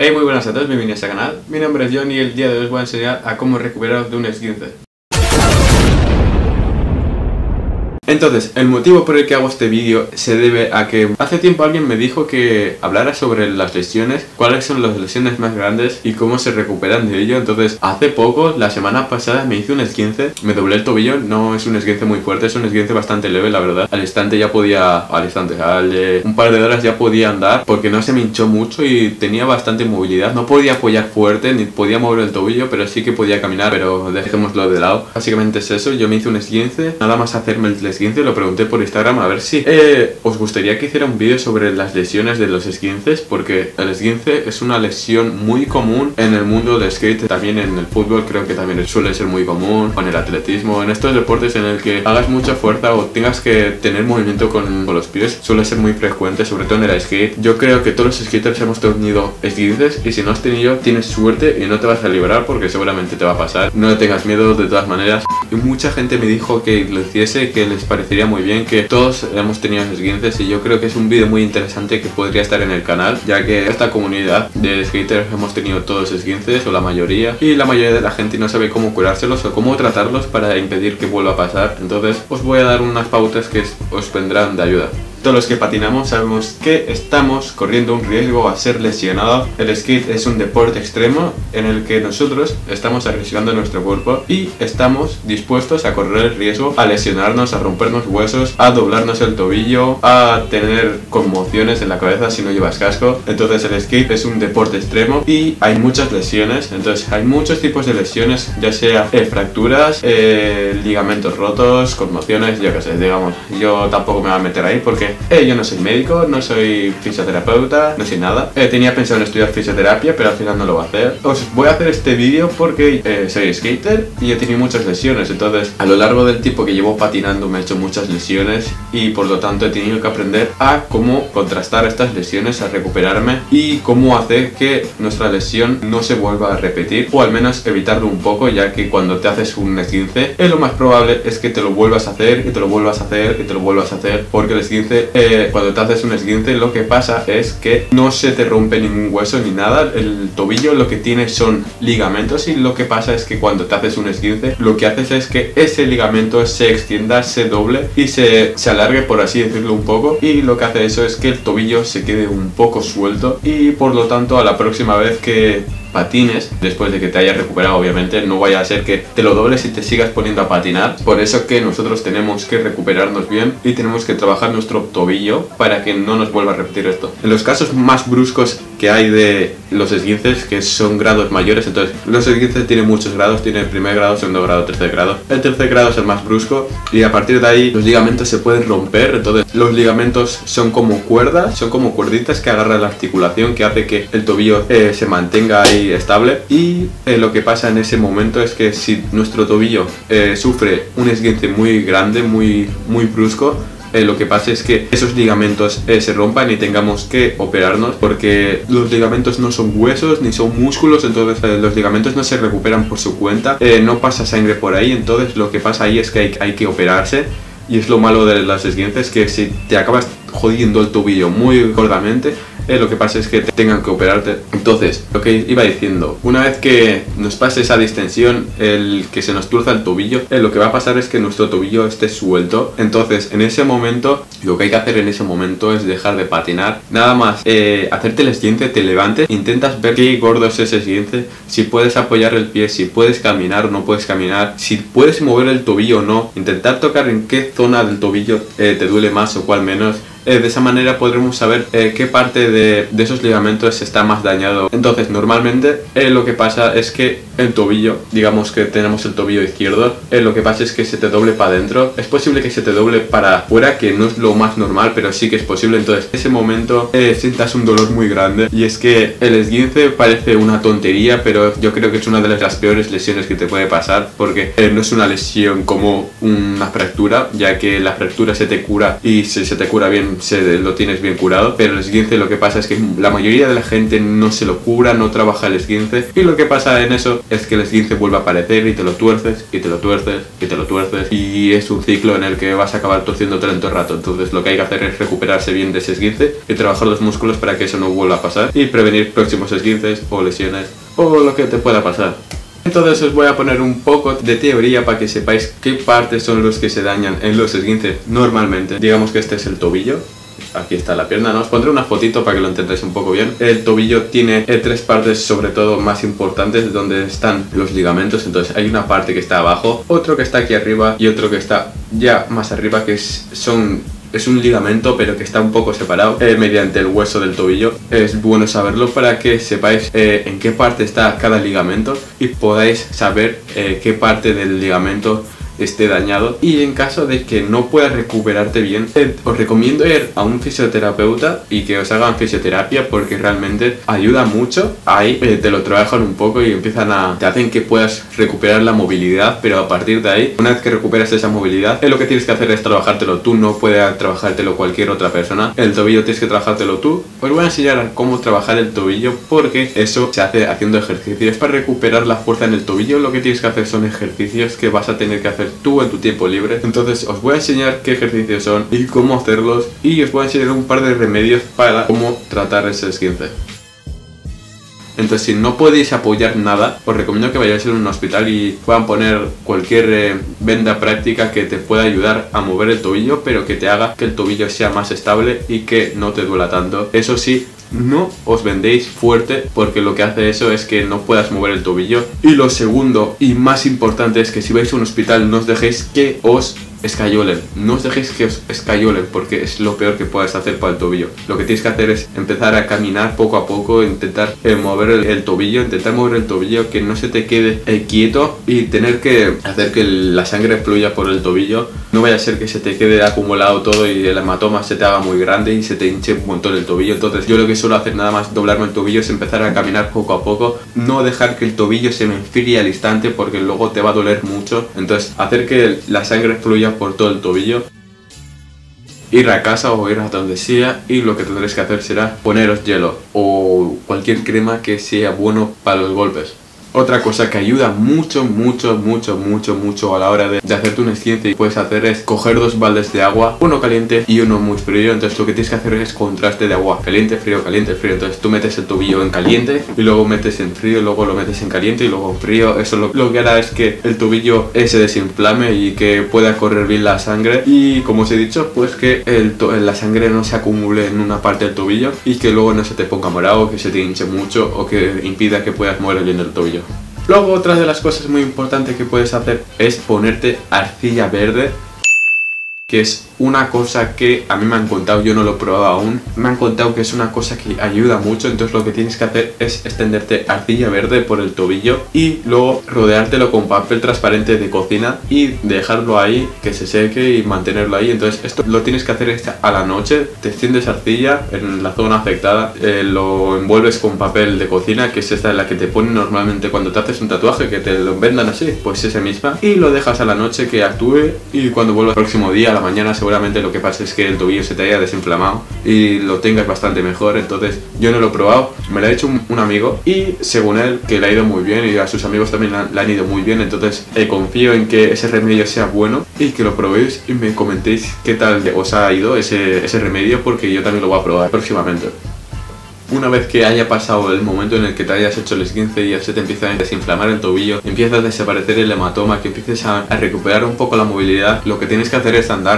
Hey, muy buenas a todos, bienvenidos al canal. Mi nombre es John y el día de hoy os voy a enseñar a cómo recuperar de un esguince. Entonces, el motivo por el que hago este vídeo se debe a que hace tiempo alguien me dijo que hablara sobre las lesiones, cuáles son las lesiones más grandes y cómo se recuperan de ello. Entonces, hace poco, la semana pasada, me hice un esguince, me doblé el tobillo, no es un esguince muy fuerte, es un esguince bastante leve, la verdad. Al un par de horas ya podía andar porque no se me hinchó mucho y tenía bastante movilidad. No podía apoyar fuerte ni podía mover el tobillo, pero sí que podía caminar, pero dejémoslo de lado. Básicamente es eso, yo me hice un esguince, nada más hacerme el esguince, lo pregunté por Instagram a ver si os gustaría que hiciera un vídeo sobre las lesiones de los esguinces, porque el esguince es una lesión muy común en el mundo del skate, también en el fútbol creo que también suele ser muy común, o en el atletismo, en estos deportes en el que hagas mucha fuerza o tengas que tener movimiento con los pies, suele ser muy frecuente, sobre todo en el skate. Yo creo que todos los skaters hemos tenido esguinces y si no has tenido, tienes suerte y no te vas a librar porque seguramente te va a pasar. No tengas miedo de todas maneras. Y mucha gente me dijo que lo hiciese, que les parecería muy bien, que todos hemos tenido esguinces y yo creo que es un vídeo muy interesante que podría estar en el canal, ya que esta comunidad de skaters hemos tenido todos esguinces o la mayoría, y la mayoría de la gente no sabe cómo curárselos o cómo tratarlos para impedir que vuelva a pasar. Entonces os voy a dar unas pautas que os vendrán de ayuda. Todos los que patinamos sabemos que estamos corriendo un riesgo a ser lesionados. El skate es un deporte extremo en el que nosotros estamos arriesgando nuestro cuerpo y estamos dispuestos a correr el riesgo a lesionarnos, a rompernos huesos, a doblarnos el tobillo, a tener conmociones en la cabeza si no llevas casco. Entonces el skate es un deporte extremo y hay muchas lesiones. Entonces hay muchos tipos de lesiones, ya sea fracturas, ligamentos rotos, conmociones, yo qué sé, digamos. Yo tampoco me voy a meter ahí porque yo no soy médico, no soy fisioterapeuta, no soy nada. Tenía pensado en estudiar fisioterapia, pero al final no lo voy a hacer. Os voy a hacer este vídeo porque soy skater y he tenido muchas lesiones. Entonces, a lo largo del tiempo que llevo patinando me he hecho muchas lesiones y por lo tanto he tenido que aprender a cómo contrastar estas lesiones, a recuperarme y cómo hacer que nuestra lesión no se vuelva a repetir, o al menos evitarlo un poco, ya que cuando te haces un esguince, lo más probable es que te lo vuelvas a hacer y te lo vuelvas a hacer y te lo vuelvas a hacer, porque el esguince cuando te haces un esguince lo que pasa es que no se te rompe ningún hueso ni nada. El tobillo lo que tiene son ligamentos y lo que pasa es que cuando te haces un esguince lo que haces es que ese ligamento se extienda, se doble y se alargue, por así decirlo, un poco, y lo que hace eso es que el tobillo se quede un poco suelto y por lo tanto a la próxima vez que patines, después de que te hayas recuperado, obviamente no vaya a ser que te lo dobles y te sigas poniendo a patinar. Por eso que nosotros tenemos que recuperarnos bien y tenemos que trabajar nuestro tobillo para que no nos vuelva a repetir esto. En los casos más bruscos que hay de los esguinces, que son grados mayores, entonces los esguinces tienen muchos grados, tienen primer grado, segundo grado, tercer grado. El tercer grado es el más brusco y a partir de ahí los ligamentos se pueden romper. Entonces los ligamentos son como cuerdas, son como cuerditas que agarran la articulación, que hace que el tobillo se mantenga ahí estable, y lo que pasa en ese momento es que si nuestro tobillo sufre un esguince muy grande, muy brusco, lo que pasa es que esos ligamentos se rompan y tengamos que operarnos, porque los ligamentos no son huesos ni son músculos. Entonces los ligamentos no se recuperan por su cuenta, no pasa sangre por ahí. Entonces lo que pasa ahí es que hay que operarse, y es lo malo de las esguinces, que si te acabas jodiendo el tobillo muy gordamente, lo que pasa es que te tengan que operarte. Entonces, lo que iba diciendo, una vez que nos pase esa distensión, el que se nos turza el tobillo, lo que va a pasar es que nuestro tobillo esté suelto. Entonces, en ese momento, lo que hay que hacer en ese momento es dejar de patinar. Nada más hacerte el esguince, te levantes, intentas ver qué gordo es ese esguince, si puedes apoyar el pie, si puedes caminar o no puedes caminar, si puedes mover el tobillo o no, intentar tocar en qué zona del tobillo te duele más o cuál menos. De esa manera podremos saber qué parte de esos ligamentos está más dañado. Entonces normalmente lo que pasa es que el tobillo, digamos que tenemos el tobillo izquierdo, lo que pasa es que se te doble para adentro. Es posible que se te doble para afuera, que no es lo más normal, pero sí que es posible. Entonces en ese momento sientas un dolor muy grande, y es que el esguince parece una tontería, pero yo creo que es una de las peores lesiones que te puede pasar, porque no es una lesión como una fractura, ya que la fractura se te cura, y si se te cura bien lo tienes bien curado, pero el esguince lo que pasa es que la mayoría de la gente no se lo cura, no trabaja el esguince, y lo que pasa en eso es que el esguince vuelve a aparecer y te lo tuerces, y te lo tuerces, y te lo tuerces, y es un ciclo en el que vas a acabar torciéndote en todo el rato. Entonces lo que hay que hacer es recuperarse bien de ese esguince y trabajar los músculos para que eso no vuelva a pasar y prevenir próximos esguinces o lesiones o lo que te pueda pasar. Entonces os voy a poner un poco de teoría para que sepáis qué partes son los que se dañan en los esguinces normalmente. Digamos que este es el tobillo. Aquí está la pierna, ¿no? Os pondré una fotito para que lo entendáis un poco bien. El tobillo tiene tres partes sobre todo más importantes donde están los ligamentos. Entonces hay una parte que está abajo, otro que está aquí arriba y otro que está ya más arriba, que es un ligamento pero que está un poco separado mediante el hueso del tobillo. Es bueno saberlo para que sepáis en qué parte está cada ligamento y podáis saber qué parte del ligamento esté dañado, y en caso de que no puedas recuperarte bien, os recomiendo ir a un fisioterapeuta y que os hagan fisioterapia, porque realmente ayuda mucho. Ahí te lo trabajan un poco y te hacen que puedas recuperar la movilidad, pero a partir de ahí, una vez que recuperas esa movilidad, lo que tienes que hacer es trabajártelo tú, no puede trabajártelo cualquier otra persona. El tobillo tienes que trabajártelo tú. Os voy a enseñar a cómo trabajar el tobillo, porque eso se hace haciendo ejercicios. Para recuperar la fuerza en el tobillo, lo que tienes que hacer son ejercicios que vas a tener que hacer tú en tu tiempo libre. Entonces os voy a enseñar qué ejercicios son y cómo hacerlos, y os voy a enseñar un par de remedios para cómo tratar ese esguince. Entonces, si no podéis apoyar nada, os recomiendo que vayáis a un hospital y puedan poner cualquier venda práctica que te pueda ayudar a mover el tobillo, pero que te haga que el tobillo sea más estable y que no te duela tanto. Eso sí, no os vendéis fuerte, porque lo que hace eso es que no puedas mover el tobillo. Y lo segundo y más importante es que si vais a un hospital no os dejéis que os escayolen, no os dejéis que os escayolen, porque es lo peor que puedes hacer para el tobillo. Lo que tienes que hacer es empezar a caminar poco a poco, intentar mover el tobillo, que no se te quede quieto, y tener que hacer que la sangre fluya por el tobillo. No vaya a ser que se te quede acumulado todo y el hematoma se te haga muy grande y se te hinche un montón el tobillo. Entonces yo lo que suelo hacer, nada más doblarme el tobillo, es empezar a caminar poco a poco, no dejar que el tobillo se me enfríe al instante, porque luego te va a doler mucho. Entonces hacer que la sangre fluya por todo el tobillo. Ir a casa o ir a donde sea, y lo que tendréis que hacer será poneros hielo o cualquier crema que sea bueno para los golpes. Otra cosa que ayuda mucho a la hora de hacerte un esguince y puedes hacer es coger dos baldes de agua, uno caliente y uno muy frío. Entonces lo que tienes que hacer es contraste de agua, caliente, frío, caliente, frío. Entonces tú metes el tobillo en caliente y luego metes en frío, y luego lo metes en caliente y luego en frío. Eso lo que hará es que el tobillo se desinflame y que pueda correr bien la sangre, y como os he dicho, pues que la sangre no se acumule en una parte del tobillo y que luego no se te ponga morado, que se te hinche mucho o que impida que puedas mover bien el tobillo. Luego, otra de las cosas muy importantes que puedes hacer es ponerte arcilla verde, que es una cosa que a mí me han contado, yo no lo he probado aún, me han contado que es una cosa que ayuda mucho. Entonces lo que tienes que hacer es extenderte arcilla verde por el tobillo y luego rodeártelo con papel transparente de cocina y dejarlo ahí que se seque y mantenerlo ahí. Entonces esto lo tienes que hacer a la noche, te extiendes arcilla en la zona afectada, lo envuelves con papel de cocina, que es esta en la que te ponen normalmente cuando te haces un tatuaje, que te lo vendan así, pues esa misma, y lo dejas a la noche que actúe, y cuando vuelvas el próximo día a la mañana seguramente lo que pasa es que el tobillo se te haya desinflamado y lo tengas bastante mejor. Entonces yo no lo he probado, me lo ha hecho un amigo y según él que le ha ido muy bien, y a sus amigos también le han ido muy bien. Entonces confío en que ese remedio sea bueno y que lo probéis y me comentéis qué tal os ha ido ese remedio, porque yo también lo voy a probar próximamente. Una vez que haya pasado el momento en el que te hayas hecho el esguince y ya se te empieza a desinflamar el tobillo, empieza a desaparecer el hematoma, que empieces a recuperar un poco la movilidad, lo que tienes que hacer es andar.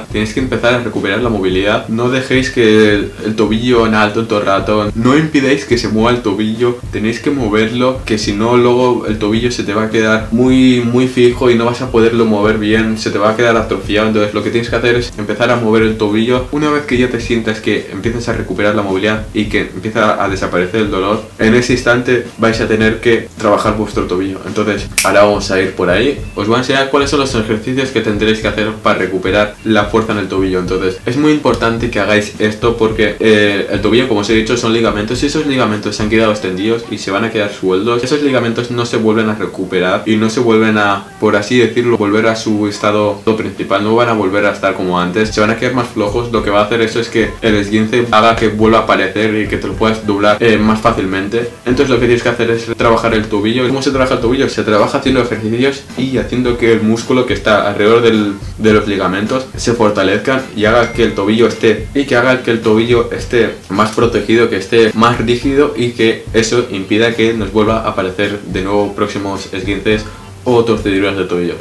Tienes que empezar a recuperar la movilidad. No dejéis que el tobillo en alto todo el rato, no impidáis que se mueva el tobillo, tenéis que moverlo, que si no luego el tobillo se te va a quedar muy fijo y no vas a poderlo mover bien, se te va a quedar atrofiado. Entonces lo que tienes que hacer es empezar a mover el tobillo. Una vez que ya te sientas que empiezas a recuperar la movilidad y que empieza a desaparecer el dolor, en ese instante vais a tener que trabajar vuestro tobillo. Entonces ahora vamos a ir por ahí, os voy a enseñar cuáles son los ejercicios que tendréis que hacer para recuperar la fuerza en el tobillo. Entonces es muy importante que hagáis esto porque el tobillo, como os he dicho, son ligamentos, y esos ligamentos se han quedado extendidos y se van a quedar sueltos. Esos ligamentos no se vuelven a recuperar y no se vuelven a, por así decirlo, volver a su estado principal, no van a volver a estar como antes, se van a quedar más flojos. Lo que va a hacer eso es que el esguince haga que vuelva a aparecer y que te lo puedas doblar más fácilmente. Entonces lo que tienes que hacer es trabajar el tobillo. ¿Cómo se trabaja el tobillo? Se trabaja haciendo ejercicios y haciendo que el músculo que está alrededor de los ligamentos se fortalezcan y haga que el tobillo esté más protegido, que esté más rígido, y que eso impida que nos vuelva a aparecer de nuevo próximos esguinces o torceduras de tobillo.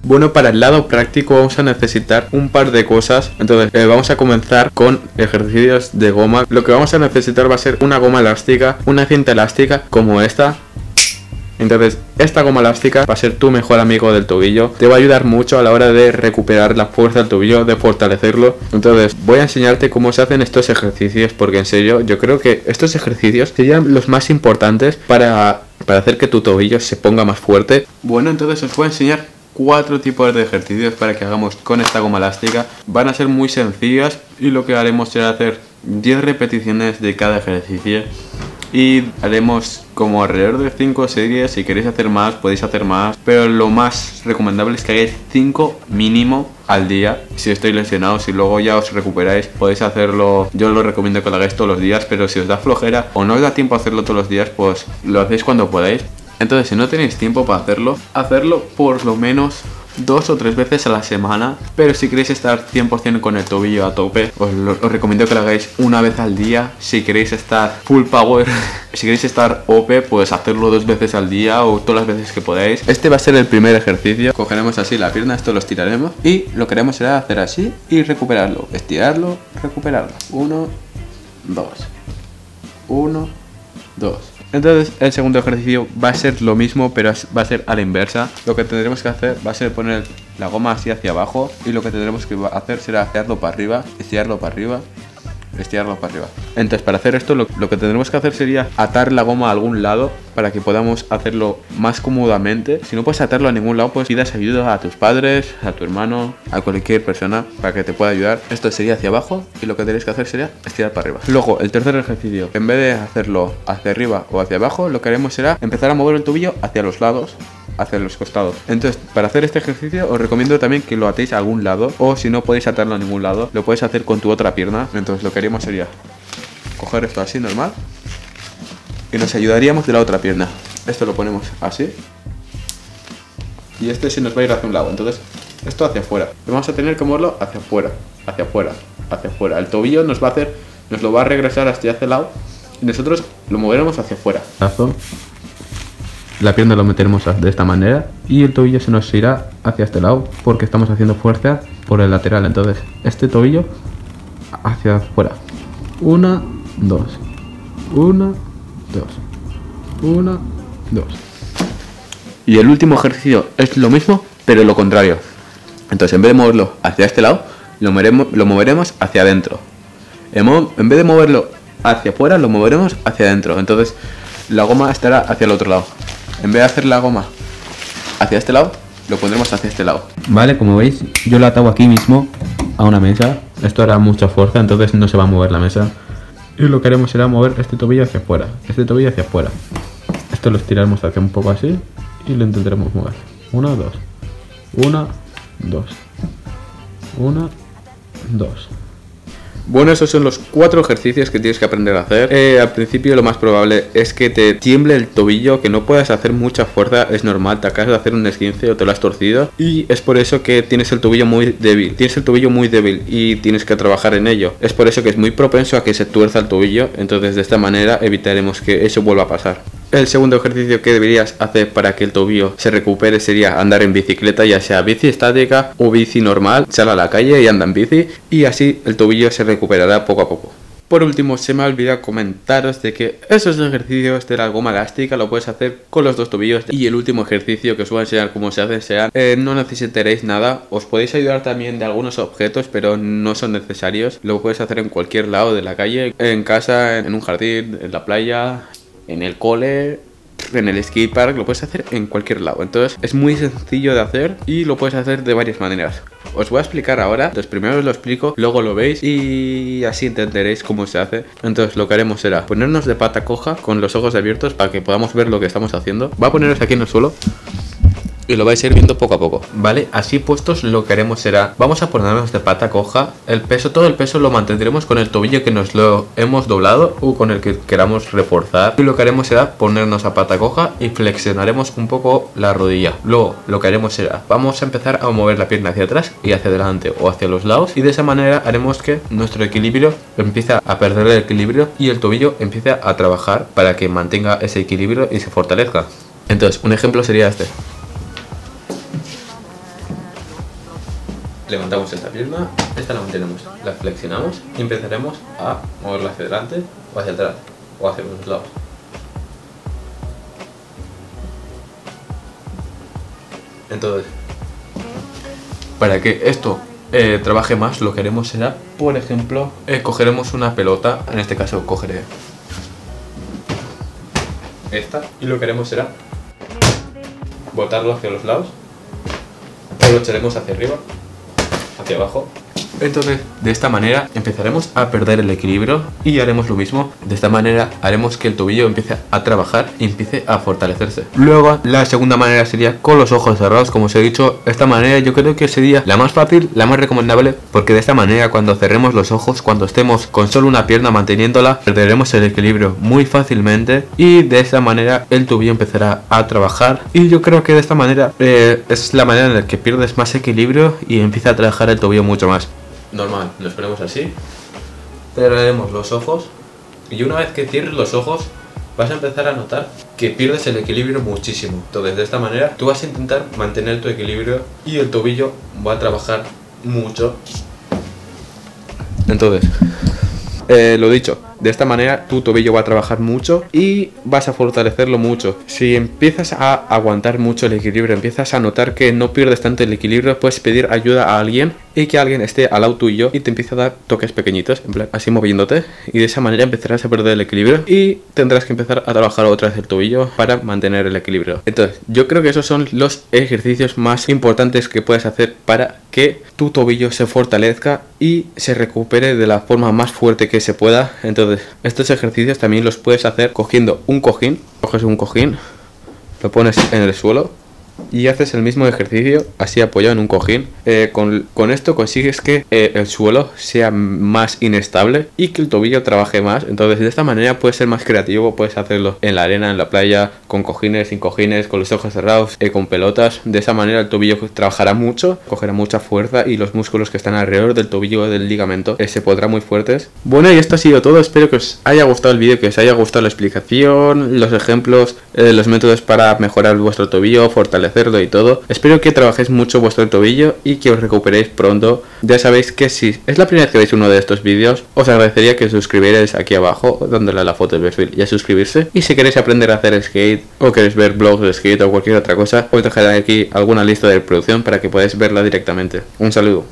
Bueno, para el lado práctico vamos a necesitar un par de cosas. Entonces vamos a comenzar con ejercicios de goma. Lo que vamos a necesitar va a ser una goma elástica, una cinta elástica como esta. Entonces esta goma elástica va a ser tu mejor amigo del tobillo, te va a ayudar mucho a la hora de recuperar la fuerza del tobillo, de fortalecerlo. Entonces voy a enseñarte cómo se hacen estos ejercicios, porque en serio yo creo que estos ejercicios serían los más importantes para hacer que tu tobillo se ponga más fuerte. Bueno, entonces os voy a enseñar 4 tipos de ejercicios para que hagamos con esta goma elástica. Van a ser muy sencillas y lo que haremos será hacer 10 repeticiones de cada ejercicio y haremos como alrededor de 5 series. Si queréis hacer más podéis hacer más, pero lo más recomendable es que hagáis 5 mínimo al día. Si estáis lesionados y luego ya os recuperáis, podéis hacerlo. Yo lo recomiendo que lo hagáis todos los días, pero si os da flojera o no os da tiempo a hacerlo todos los días, pues lo hacéis cuando podáis. Entonces si no tenéis tiempo para hacerlo por lo menos 2 o 3 veces a la semana. Pero si queréis estar 100% con el tobillo a tope, os recomiendo que lo hagáis una vez al día. Si queréis estar full power, si queréis estar OP, pues hacerlo 2 veces al día o todas las veces que podáis. Este va a ser el primer ejercicio. Cogeremos así la pierna, esto lo estiraremos y lo que haremos será hacer así y recuperarlo, estirarlo, recuperarlo. 1, 2, 1, 2. Entonces el segundo ejercicio va a ser lo mismo, pero va a ser a la inversa. Lo que tendremos que hacer va a ser poner la goma así hacia abajo, y lo que tendremos que hacer será estirarlo para arriba, estirarlo para arriba, estirarlo para arriba. Entonces para hacer esto lo que tendremos que hacer sería atar la goma a algún lado para que podamos hacerlo más cómodamente. Si no puedes atarlo a ningún lado, pues pidas ayuda a tus padres, a tu hermano, a cualquier persona para que te pueda ayudar. Esto sería hacia abajo y lo que tenéis que hacer sería estirar para arriba. Luego el tercer ejercicio, en vez de hacerlo hacia arriba o hacia abajo, lo que haremos será empezar a mover el tobillo hacia los lados, hacia los costados. Entonces para hacer este ejercicio os recomiendo también que lo atéis a algún lado, o si no podéis atarlo a ningún lado, lo podéis hacer con tu otra pierna. Entonces lo que haríamos sería coger esto así normal y nos ayudaríamos de la otra pierna. Esto lo ponemos así y este se nos va a ir hacia un lado. Entonces esto hacia afuera, vamos a tener que moverlo hacia afuera, hacia afuera, hacia afuera. El tobillo nos lo va a regresar hasta este lado y nosotros lo moveremos hacia afuera. La pierna lo meteremos de esta manera y el tobillo se nos irá hacia este lado porque estamos haciendo fuerza por el lateral. Entonces este tobillo hacia afuera. 1, 2, 1, 2, 1, 2. Y el último ejercicio es lo mismo, pero lo contrario. Entonces en vez de moverlo hacia este lado, lo moveremos hacia adentro. En vez de moverlo hacia afuera, lo moveremos hacia adentro. Entonces la goma estará hacia el otro lado. En vez de hacer la goma hacia este lado, lo pondremos hacia este lado. Vale, como veis, yo lo ataco aquí mismo a una mesa. Esto hará mucha fuerza, entonces no se va a mover la mesa. Y lo que haremos será mover este tobillo hacia afuera, este tobillo hacia afuera. Esto lo estiraremos hacia un poco así y lo intentaremos mover. 1, 2, 1, 2, 1, 2. Bueno, esos son los 4 ejercicios que tienes que aprender a hacer. Al principio lo más probable es que te tiemble el tobillo, que no puedas hacer mucha fuerza. Es normal, te acabas de hacer un esguince o te lo has torcido y es por eso que tienes el tobillo muy débil. Tienes el tobillo muy débil y tienes que trabajar en ello. Es por eso que es muy propenso a que se tuerza el tobillo. Entonces de esta manera evitaremos que eso vuelva a pasar. El segundo ejercicio que deberías hacer para que el tobillo se recupere sería andar en bicicleta, ya sea bici estática o bici normal. Sal a la calle y anda en bici y así el tobillo se recuperará poco a poco. por último, se me ha olvidado comentaros de que esos ejercicios de la goma elástica lo puedes hacer con los dos tobillos. Y el último ejercicio que os voy a enseñar cómo se hace no necesitaréis nada. Os podéis ayudar también de algunos objetos, pero no son necesarios. Lo puedes hacer en cualquier lado de la calle, en casa, en un jardín, en la playa, en el cole, en el skatepark. Lo puedes hacer en cualquier lado. Entonces es muy sencillo de hacer y lo puedes hacer de varias maneras. Os voy a explicar ahora. Entonces primero os lo explico, luego lo veis y así entenderéis cómo se hace. Entonces lo que haremos será ponernos de pata coja con los ojos abiertos para que podamos ver lo que estamos haciendo. Va a poneros aquí en el suelo y lo vais a ir viendo poco a poco, ¿vale? Así puestos, lo que haremos será, vamos a ponernos de pata coja. Todo el peso lo mantendremos con el tobillo que nos lo hemos doblado o con el que queramos reforzar. Y lo que haremos será ponernos a pata coja y flexionaremos un poco la rodilla. Luego lo que haremos será, vamos a empezar a mover la pierna hacia atrás y hacia adelante o hacia los lados. Y de esa manera haremos que nuestro equilibrio empiece a perder el equilibrio y el tobillo empiece a trabajar para que mantenga ese equilibrio y se fortalezca. Entonces, un ejemplo sería este. Levantamos esta pierna, esta la mantenemos, la flexionamos y empezaremos a moverla hacia adelante o hacia atrás o hacia los lados. Entonces, para que esto trabaje más, lo que haremos será, por ejemplo, cogeremos una pelota, en este caso cogeré esta y lo que haremos será botarlo hacia los lados o lo echaremos hacia arriba, hacia abajo. Entonces de esta manera empezaremos a perder el equilibrio y haremos lo mismo. De esta manera haremos que el tobillo empiece a trabajar y empiece a fortalecerse. Luego la segunda manera sería con los ojos cerrados. Como os he dicho, esta manera yo creo que sería la más fácil, la más recomendable, porque de esta manera cuando cerremos los ojos, cuando estemos con solo una pierna manteniéndola, perderemos el equilibrio muy fácilmente y de esta manera el tobillo empezará a trabajar. Y yo creo que de esta manera es la manera en la que pierdes más equilibrio y empieza a trabajar el tobillo mucho más. Normal, nos ponemos así, cerraremos los ojos y una vez que cierres los ojos vas a empezar a notar que pierdes el equilibrio muchísimo. Entonces de esta manera tú vas a intentar mantener tu equilibrio y el tobillo va a trabajar mucho. Entonces, lo dicho, de esta manera tu tobillo va a trabajar mucho y vas a fortalecerlo mucho. Si empiezas a aguantar mucho el equilibrio, empiezas a notar que no pierdes tanto el equilibrio, puedes pedir ayuda a alguien y que alguien esté al lado tuyo y te empiece a dar toques pequeñitos, en plan así moviéndote, y de esa manera empezarás a perder el equilibrio y tendrás que empezar a trabajar otra vez el tobillo para mantener el equilibrio. Entonces yo creo que esos son los ejercicios más importantes que puedes hacer para que tu tobillo se fortalezca y se recupere de la forma más fuerte que se pueda. Entonces estos ejercicios también los puedes hacer cogiendo un cojín. Coges un cojín, lo pones en el suelo y haces el mismo ejercicio así apoyado en un cojín. Con esto consigues que el suelo sea más inestable y que el tobillo trabaje más. Entonces de esta manera puedes ser más creativo, puedes hacerlo en la arena, en la playa, con cojines, sin cojines, con los ojos cerrados, con pelotas. De esa manera el tobillo trabajará mucho, cogerá mucha fuerza y los músculos que están alrededor del tobillo, del ligamento, se pondrán muy fuertes. Bueno, y esto ha sido todo. Espero que os haya gustado el vídeo, que os haya gustado la explicación, los ejemplos, los métodos para mejorar vuestro tobillo, fortalecerlo y todo. Espero que trabajéis mucho vuestro tobillo y que os recuperéis pronto. Ya sabéis que si es la primera vez que veis uno de estos vídeos, os agradecería que os suscribierais aquí abajo, dándole a la foto del perfil y a suscribirse. Y si queréis aprender a hacer skate o queréis ver blogs de skate o cualquier otra cosa, os dejaré aquí alguna lista de reproducción para que podáis verla directamente. Un saludo.